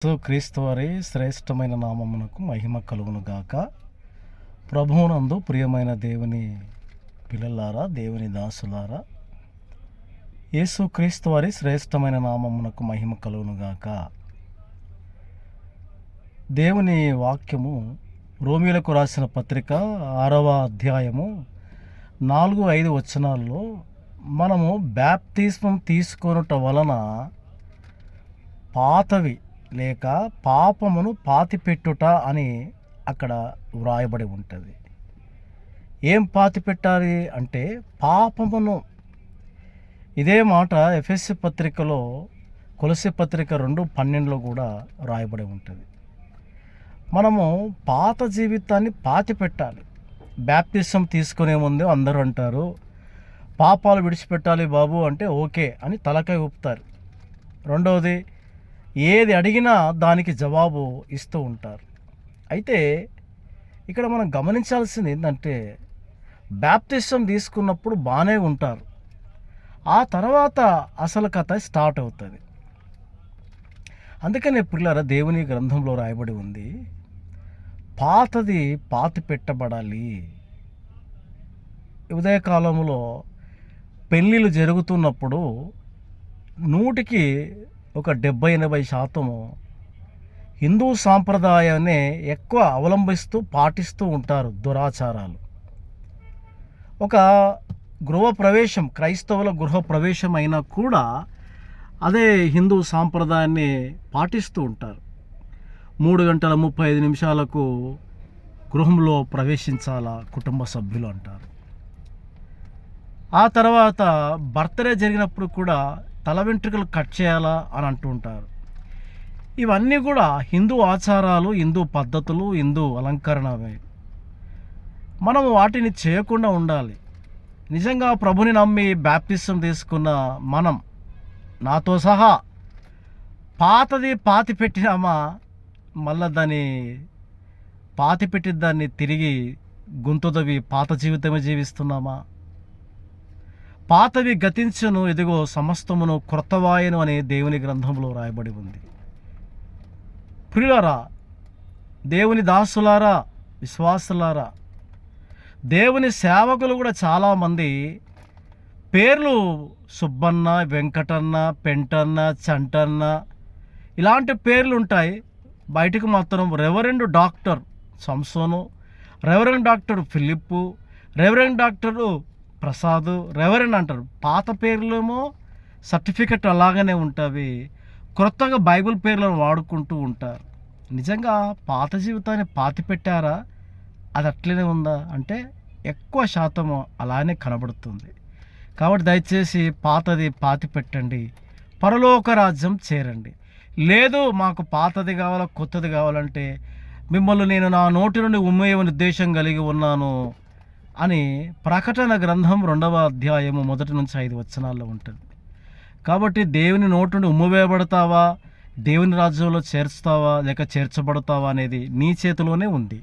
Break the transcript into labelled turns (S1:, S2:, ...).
S1: యేసు క్రీస్తు వారి శ్రేష్టమైన నామమునకు మహిమ కలుగును గాక. ప్రభువునందు ప్రియమైన దేవుని పిల్లలారా, దేవుని దాసులారా, యేసు క్రీస్తు వారి శ్రేష్టమైన నామమునకు మహిమ కలుగును గాక. దేవుని వాక్యము రోమీయులకు రాసిన పత్రిక 6వ అధ్యాయము 4-5 వచనాల్లో మనము బాప్తిస్మం తీసుకొనుట వలన పాతవి లేక పాపమును పాతిపెట్టుట అని అక్కడ వ్రాయబడి ఉంటుంది. ఏం పాతిపెట్టాలి అంటే పాపమును. ఇదే మాట ఎఫెసీ పత్రికలో, కొలస్సీ పత్రిక 2:12లో కూడా రాయబడి ఉంటుంది. మనము పాత జీవితాన్ని పాతిపెట్టాలి. బాప్తిసం తీసుకునే ముందు అందరూ అంటారు, పాపాలు విడిచిపెట్టాలి బాబు అంటే ఓకే అని తలకాయ ఊపుతారు. రెండవది, ఏది అడిగినా దానికి జవాబు ఇస్తూ ఉంటారు. అయితే ఇక్కడ మనం గమనించాల్సింది ఏంటంటే, బాప్తిసం తీసుకున్నప్పుడు బాగానే ఉంటారు, ఆ తర్వాత అసలు కథ స్టార్ట్ అవుతుంది. అందుకనే పిల్లల దేవుని గ్రంథంలో రాయబడి ఉంది, పాతది పాతి పెట్టబడాలి. ఉదయకాలంలో పెళ్ళిళ్ళు జరుగుతున్నప్పుడు 100కి ఒక 70-80% హిందూ సాంప్రదాయాన్ని ఎక్కువ అవలంబిస్తూ పాటిస్తూ ఉంటారు. దురాచారాలు. ఒక గృహప్రవేశం, క్రైస్తవుల గృహప్రవేశం అయినా కూడా అదే హిందూ సాంప్రదాయాన్ని పాటిస్తూ ఉంటారు. 3:35 గృహంలో ప్రవేశించాలా కుటుంబ సభ్యులు అంటారు. ఆ తర్వాత బర్త్డే జరిగినప్పుడు కూడా తల వెంట్రుకలు కట్ చేయాలా అని అంటూ ఉంటారు. ఇవన్నీ కూడా హిందూ ఆచారాలు, హిందూ పద్ధతులు, హిందూ అలంకరణమే. మనం వాటిని చేయకుండా ఉండాలి. నిజంగా ప్రభుని నమ్మి బాప్తిసం తీసుకున్న మనం, నాతో సహా, పాతది పాతి పెట్టినామా, మళ్ళా దాన్ని పాతిపెట్టి దాన్ని తిరిగి గుంతుదవి పాత జీవితమే జీవిస్తున్నామా? పాతవి గతించును, ఇదిగో సమస్తమును క్రొత్తవాయను అని దేవుని గ్రంథంలో రాయబడి ఉంది. ప్రియులారా, దేవుని దాసులారా, విశ్వాసులారా, దేవుని సేవకులు కూడా చాలామంది పేర్లు సుబ్బన్న, వెంకటన్న, పెంటన్న, చంటన్న ఇలాంటి పేర్లు ఉంటాయి. బయటకు మాత్రం రెవరెండ్ డాక్టర్ సంసోను, రెవరెండ్ డాక్టర్ ఫిలిప్పు, రెవరెండ్ డాక్టరు ప్రసాద్, రెవరెండ్ అంటారు. పాత పేర్లేమో సర్టిఫికెట్ అలాగనే ఉంటుంది, క్రొత్తగా బైబిల్ పేర్లను వాడుకుంటూ ఉంటారు. నిజంగా పాత జీవితాన్ని పాతి పెట్టారా? అది అట్లనే ఉందా అంటే ఎక్కువ శాతము అలానే కనబడుతుంది. కాబట్టి దయచేసి పాతది పాతి పెట్టండి, పరలోక రాజ్యం చేరండి. లేదు మాకు పాతది కావాలా, కొత్తది కావాలంటే మిమ్మల్ని నేను నా నోటి నుండి ఉమ్మేయమని ఉద్దేశం కలిగి ఉన్నాను అని ప్రకటన గ్రంథం 2వ అధ్యాయము 1-5 వచనాల్లో ఉంటుంది. కాబట్టి దేవుని నోటి నుండి ఉమ్మవేయబడతావా, దేవుని రాజ్యంలో చేర్చుతావా లేక చేర్చబడతావా అనేది నీ చేతిలోనే ఉంది.